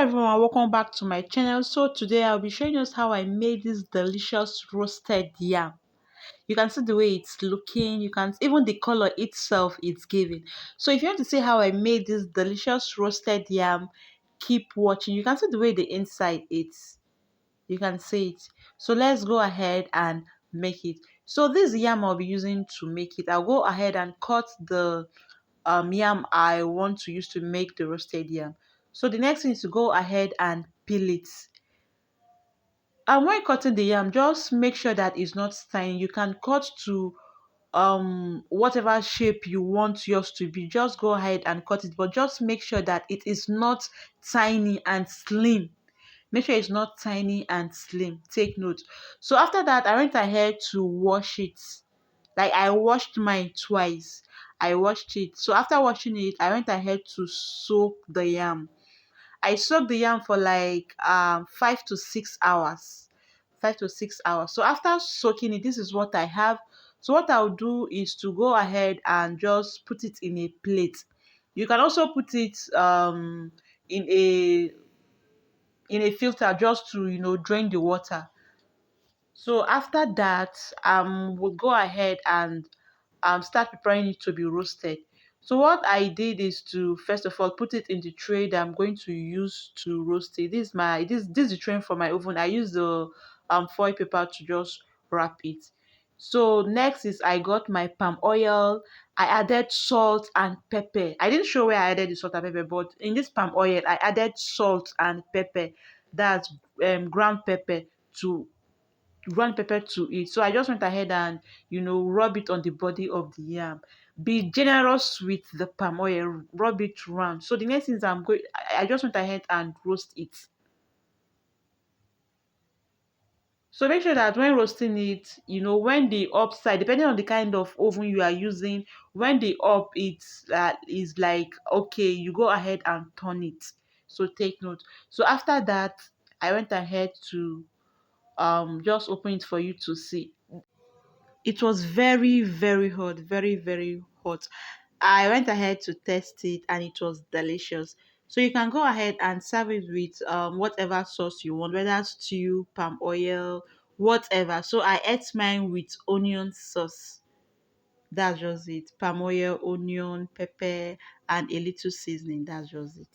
everyone, welcome back to my channel. So today I'll be showing us how I made this delicious roasted yam. You can see the way it's looking, you can even the color itself it's giving. So if you want to see how I made this delicious roasted yam, keep watching. You can see the way the inside is. You can see it. So let's go ahead and make it. So this yam I'll be using to make it, I'll go ahead and cut the yam I want to use to make the roasted yam. So the next thing is to go ahead and peel it. And when cutting the yam, just make sure that it's not tiny. You can cut to whatever shape you want yours to be. Just go ahead and cut it, but just make sure that it is not tiny and slim. Make sure it's not tiny and slim. Take note. So after that, I went ahead to wash it. Like I washed mine twice. I washed it. So after washing it, I went ahead to soak the yam. I soaked the yam for like 5 to 6 hours. 5 to 6 hours. So after soaking it, this is what I have. So what I'll do is to go ahead and just put it in a plate. You can also put it in a filter just to drain the water. So after that, we'll go ahead and start preparing it to be roasted. So what I did is to first of all put it in the tray that I'm going to use to roast it. This is the tray for my oven. I use the foil paper to just wrap it. So next is I got my palm oil. I added salt and pepper. I didn't show where I added the salt and pepper, but in this palm oil I added salt and pepper. That's ground pepper to it. So I just went ahead and rub it on the body of the yam. Be generous with the palm oil, rub it round. So the next thing is I just went ahead and roast it. So make sure that when roasting it, when the upside, depending on the kind of oven you are using, when the up is like okay, you go ahead and turn it. So take note. So after that, I went ahead to just open it for you to see. It was very, very hot, very, very hot. I went ahead to test it and it was delicious. So you can go ahead and serve it with whatever sauce you want, whether stew, palm oil, whatever. So I ate mine with onion sauce. That's just it. Palm oil, onion, pepper, and a little seasoning. That's just it.